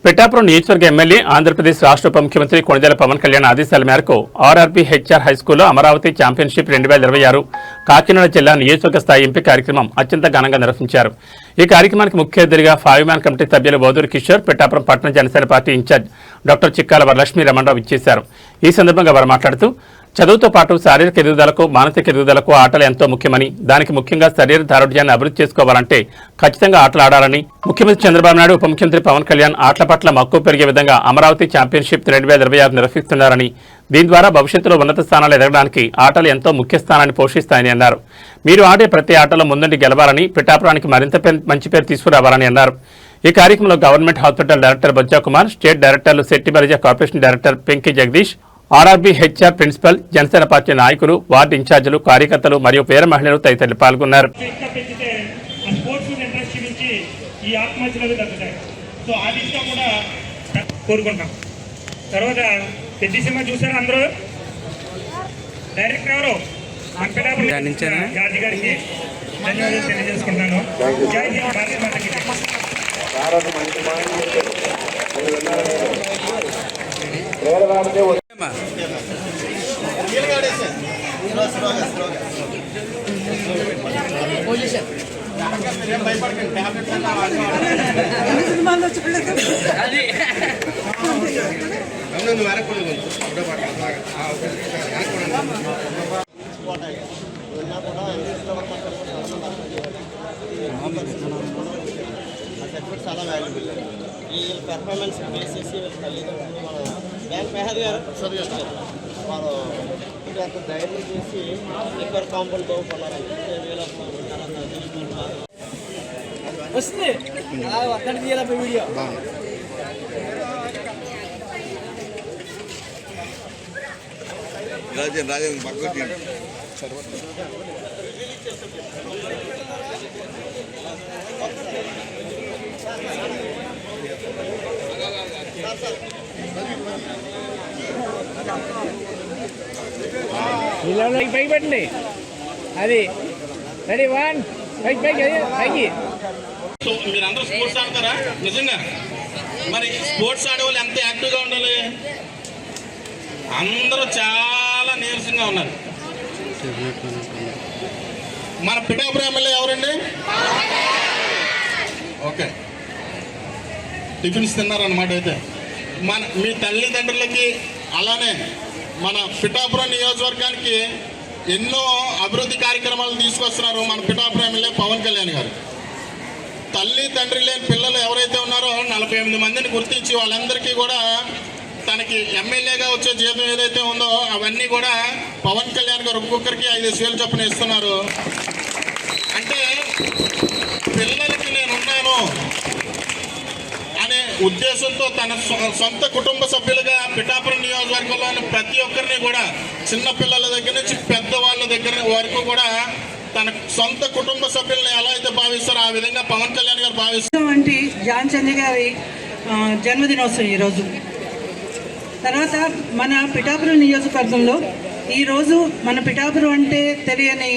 పిఠాపురం నియోజకవర్గ ఎమ్మెల్యే ఆంధ్రప్రదేశ్ రాష్ట్ర ఉప ముఖ్యమంత్రి కొణిదెల పవన్ కళ్యాణ్ ఆదేశాల మేరకు ఆర్ఆర్బీ హెచ్ఆర్ హైస్కూల్లో అమరావతి ఛాంపియన్షిప్ 2026 కాకినాడ జిల్లా నియోజకవర్గ స్థాయి ఎంపీ కార్యక్రమం అత్యంత ఘనంగా నిర్వహించారు. ఈ కార్యక్రమానికి ముఖ్య అతిథిగా 5 మ్యాన్ కమిటీ సభ్యులు బౌదూరి కిషోర్, పిఠాపురం పట్టణ Janasena party in charge doctor Chikkala Varalakshmi Ramanarao ఇచ్చేశారు. ఈ సందర్భంగా వారు మాట్లాడుతూ చదువుతో పాటు శారీరక ఎదుగుదలకు మానసిక ఎదుగుదలకు ఆటలు ఎంతో ముఖ్యమని, దానికి ముఖ్యంగా శరీర దారుఢ్యాన్ని అభివృద్ధి చేసుకోవాలంటే ఖచ్చితంగా ఆటలు ఆడాలని ముఖ్యమంత్రి చంద్రబాబు నాయుడు, ఉప ముఖ్యమంత్రి పవన్ కళ్యాణ్ ఆటల పట్ల మక్కువ పెరిగే విధంగా అమరావతి ఛాంపియన్షిప్ 2026 నిర్వహిస్తున్నారని, దీని ద్వారా భవిష్యత్తులో ఉన్నత స్థానాలు ఎదగడానికి ఆటలు ఎంతో ముఖ్య స్థానాన్ని పోషిస్తాయని అన్నారు. మీరు ఆడే ప్రతి ఆటలో ముందుండి గెలవాలని, పిఠాపురానికి మరింత మంచి పేరు తీసుకురావాలని అన్నారు. ఈ కార్యక్రమంలో government hospital director Bojja Kumar, state డైరెక్టర్లు Setti Balija, corporation director Penki Jagadish, RRB HR principal, Janasena party నాయకులు, వార్డు ఇన్ఛార్జీలు, కార్యకర్తలు మరియు పేద మహిళలు తదితరులు పాల్గొన్నారు. తర్వాత పెద్ద సినిమా చూసారు అందరూ. డైరెక్టర్ ఎవరు? జార్జి గారికి ధన్యవాదాలు తెలియజేసుకుంటాను. జై హింద్, భారత మాతకి జై. చాలా వాల్యుబుల్. ఈ పెర్ఫార్మెన్స్ బేస్ చేసి తల్లిదండ్రులు మన బ్యాంక్ మెహర్ గారు వాళ్ళు అంత ధైర్యం చేసి రిపేర్ కాంపౌండ్ తోడుకున్నారంటే వస్తుంది వీడియో. రాజన్ పైకి పెట్టండి. అది రెడీ 1 పైకి. సో మీరందరూ స్పోర్ట్స్ ఆడతారా? నిజంగా మరి స్పోర్ట్స్ ఆడే వాళ్ళు ఎంత యాక్టివ్గా ఉండాలి? అందరూ చాలా నీరసంగా ఉన్నారు. మన పిఠాపురం ఎమ్మెల్యే ఎవరండి? ఓకే, టిఫిన్స్ తిన్నారన్నమాట. అయితే మీ తల్లిదండ్రులకి అలానే మన పిఠాపురం నియోజకవర్గానికి ఎన్నో అభివృద్ధి కార్యక్రమాలు తీసుకొస్తున్నారు మన పిఠాపురం ఎమ్మెల్యే పవన్ కళ్యాణ్ గారు. తల్లి తండ్రి లేని పిల్లలు ఎవరైతే ఉన్నారో 48 మందిని గుర్తించి వాళ్ళందరికీ కూడా తనకి ఎమ్మెల్యేగా వచ్చే జీతం ఏదైతే ఉందో అవన్నీ కూడా పవన్ కళ్యాణ్ గారు ఒక్కొక్కరికి 5,000 చొప్పున ఇస్తున్నారు. అంటే పిల్లలకి నేనున్నాను అనే ఉద్దేశంతో తన సొంత కుటుంబ సభ్యులుగా పిఠాపురం నియోజకవర్గంలోని ప్రతి ఒక్కరిని కూడా, చిన్న పిల్లల దగ్గర నుంచి పెద్దవాళ్ళ దగ్గర వరకు కూడా తన సొంత కుటుంబ సభ్యులను ఎలా అయితే భావిస్తారో ఆ విధంగా పవన్ కళ్యాణ్ గారు భావిస్తారు. వంటి ఝాన్చంద్ గారి జన్మదినోత్సవం ఈరోజు. తర్వాత మన పిఠాపురం నియోజకవర్గంలో ఈరోజు మన పిఠాపురం అంటే తెలియని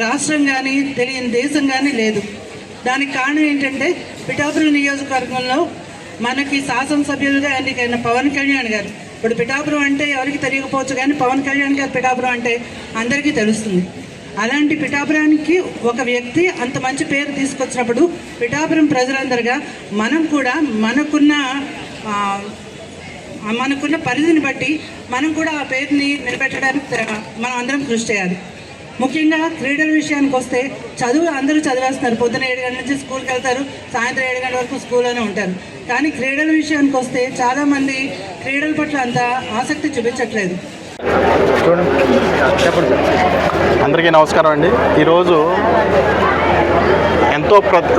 రాష్ట్రం కానీ తెలియని దేశం కానీ లేదు. దానికి కారణం ఏంటంటే పిఠాపురం నియోజకవర్గంలో మనకి శాసనసభ్యులుగా ఎన్నికైన పవన్ కళ్యాణ్ గారు. ఇప్పుడు పిఠాపురం అంటే ఎవరికి తెలియకపోవచ్చు, కానీ పవన్ కళ్యాణ్ గారు పిఠాపురం అంటే అందరికీ తెలుస్తుంది. అలాంటి పిఠాపురానికి ఒక వ్యక్తి అంత మంచి పేరు తీసుకొచ్చినప్పుడు పిఠాపురం ప్రజలందరిగా మనం కూడా మనకున్న పరిధిని బట్టి మనం కూడా ఆ పేరుని నిలబెట్టడానికి మనం అందరం కృషి చేయాలి. ముఖ్యంగా క్రీడల విషయానికి వస్తే అందరూ చదివేస్తున్నారు. పొద్దున 7 గంటల నుంచి స్కూల్కి వెళ్తారు, సాయంత్రం 7 గంటల వరకు స్కూల్లోనే ఉంటారు. కానీ క్రీడల విషయానికి వస్తే చాలామంది క్రీడల పట్ల అంత ఆసక్తి చూపించట్లేదు. అందరికీ నమస్కారం అండి. ఈరోజు ఎంతో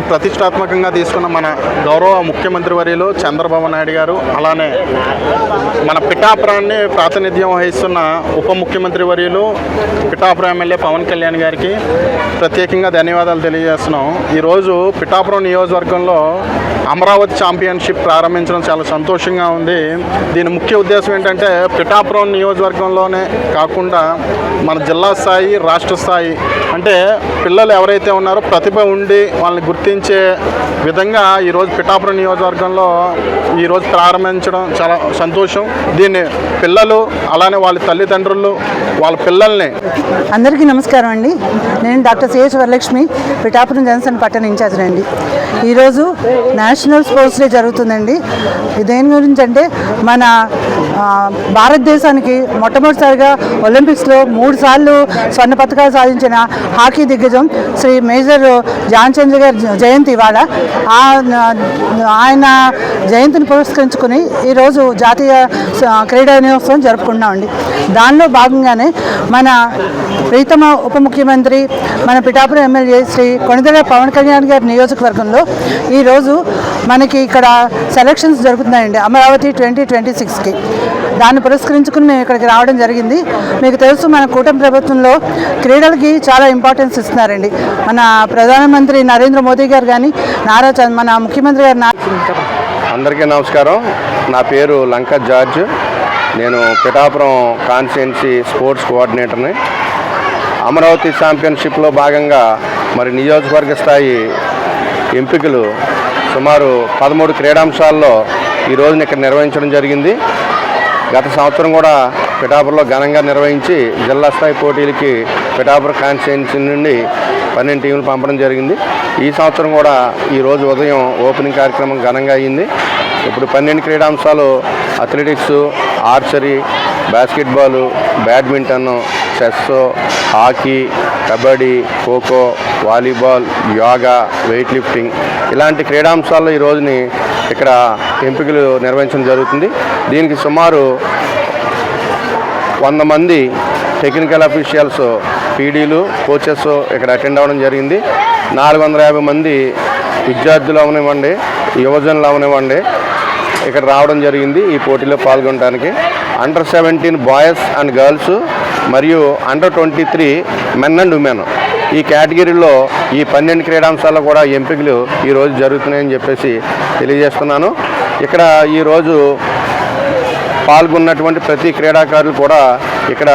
ప్రతిష్టాత్మకంగా తీసుకున్న మన గౌరవ ముఖ్యమంత్రి వర్యులు చంద్రబాబు నాయుడు గారు, అలానే మన పిఠాపురాన్ని ప్రాతినిధ్యం వహిస్తున్న ఉప ముఖ్యమంత్రి వర్యులు పిఠాపురం ఎమ్మెల్యే పవన్ కళ్యాణ్ గారికి ప్రత్యేకంగా ధన్యవాదాలు తెలియజేస్తున్నాం. ఈరోజు పిఠాపురం నియోజకవర్గంలో అమరావతి ఛాంపియన్షిప్ ప్రారంభించడం చాలా సంతోషంగా ఉంది. దీని ముఖ్య ఉద్దేశం ఏంటంటే పిఠాపురం నియోజకవర్గంలోనే కాకుండా మన జిల్లా స్థాయి, రాష్ట్ర స్థాయి, అంటే పిల్లలు ఎవరైతే ఉన్నారో ప్రతిభ ప్రతిభ ఉండి వాళ్ళని గుర్తించే విధంగా ఈరోజు పిఠాపురం నియోజకవర్గంలో ఈరోజు ప్రారంభించడం చాలా సంతోషం. దీన్ని పిల్లలు అలానే వాళ్ళ తల్లిదండ్రులు వాళ్ళ పిల్లల్ని. అందరికీ నమస్కారం అండి. నేను డాక్టర్ సిహెచ్ వరలక్ష్మి, పిఠాపురం జనసేన పట్టణ ఇన్ఛార్జ్ అండి. ఈరోజు నేషనల్ స్పోర్ట్స్ డే జరుగుతుందండి. దేని గురించి అంటే మన భారతదేశానికి మొట్టమొదటిసారిగా ఒలింపిక్స్లో 3 సార్లు స్వర్ణ పథకాలు సాధించిన హాకీ దిగ్గజం శ్రీ మేజర్ ధ్యాన్ చంద్ గారి జయంతి ఇవాళ. ఆయన జయంతిని పురస్కరించుకుని ఈరోజు జాతీయ క్రీడా దినోత్సవం జరుపుకుంటున్నామండి. దానిలో భాగంగానే మన ప్రీతమ ఉప ముఖ్యమంత్రి మన పిఠాపురం ఎమ్మెల్యే శ్రీ కొణిదెల పవన్ కళ్యాణ్ గారి నియోజకవర్గంలో ఈరోజు మనకి ఇక్కడ సెలక్షన్స్ జరుగుతున్నాయండి అమరావతి 2026కి. దాన్ని పురస్కరించుకుని మేము ఇక్కడికి రావడం జరిగింది. మీకు తెలుసు, మన కూటమి ప్రభుత్వంలో క్రీడలకి చాలా ఇంపార్టెన్స్ ఇస్తున్నారండి. మన ప్రధానమంత్రి నరేంద్ర మోదీ గారు కానీ మన ముఖ్యమంత్రి గారు అందరికీ నమస్కారం. నా పేరు లంకా జార్జ్. నేను పిఠాపురం కాన్స్టిట్యున్సీ స్పోర్ట్స్ కోఆర్డినేటర్ని. అమరావతి ఛాంపియన్షిప్లో భాగంగా మరి నియోజకవర్గ స్థాయి ఎంపికలు సుమారు 13 క్రీడాంశాల్లో ఈ రోజున ఇక్కడ నిర్వహించడం జరిగింది. గత సంవత్సరం కూడా పిఠాపురంలో ఘనంగా నిర్వహించి జిల్లా స్థాయి పోటీలకి పిఠాపురం కాన్స్టిట్యున్సీ నుండి 12 టీంలు పంపడం జరిగింది. ఈ సంవత్సరం కూడా ఈరోజు ఉదయం ఓపెనింగ్ కార్యక్రమం ఘనంగా అయ్యింది. ఇప్పుడు 12 క్రీడాంశాలు athletics, archery, basketball, badminton, chess, hockey, kabaddi, kho kho, volleyball, yoga, weightlifting ఇలాంటి క్రీడాంశాల్లో ఈ రోజుని ఇక్కడ ఎంపికలు నిర్వహించడం జరుగుతుంది. దీనికి సుమారు 100 మంది టెక్నికల్ అఫీషియల్స్, పీడీలు, కోచెస్ ఇక్కడ అటెండ్ అవ్వడం జరిగింది. 450 మంది విద్యార్థులు అవనివ్వండి, యువజనులు అవనివ్వండి ఇక్కడ రావడం జరిగింది ఈ పోటీలో పాల్గొనడానికి. అండర్ 17 బాయ్స్ అండ్ గర్ల్స్ మరియు అండర్ 23 మెన్ అండ్ ఉమెన్ ఈ కేటగిరీలో ఈ 12 క్రీడాంశాల్లో కూడా ఎంపికలు ఈరోజు జరుగుతున్నాయని చెప్పేసి తెలియజేస్తున్నాను. ఇక్కడ ఈరోజు పాల్గొన్నటువంటి ప్రతి క్రీడాకారులు కూడా ఇక్కడ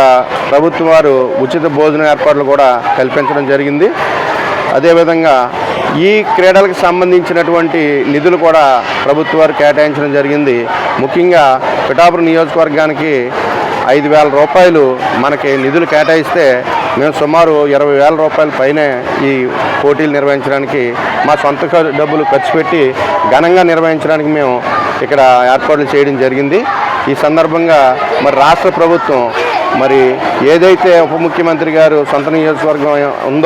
ప్రభుత్వం వారు ఉచిత భోజన ఏర్పాట్లు కూడా కల్పించడం జరిగింది. అదేవిధంగా ఈ క్రీడలకు సంబంధించినటువంటి నిధులు కూడా ప్రభుత్వం వారు కేటాయించడం జరిగింది. ముఖ్యంగా పిఠాపురం నియోజకవర్గానికి 5,000 రూపాయలు మనకి నిధులు కేటాయిస్తే మేము సుమారు 20,000 రూపాయల పైనే ఈ పోటీలు నిర్వహించడానికి మా సొంత డబ్బులు ఖర్చు పెట్టి ఘనంగా నిర్వహించడానికి మేము ఇక్కడ ఏర్పాట్లు చేయడం జరిగింది. ఈ సందర్భంగా మరి రాష్ట్ర ప్రభుత్వం మరి ఏదైతే ఉప ముఖ్యమంత్రి గారు సొంత నియోజకవర్గం ఉందో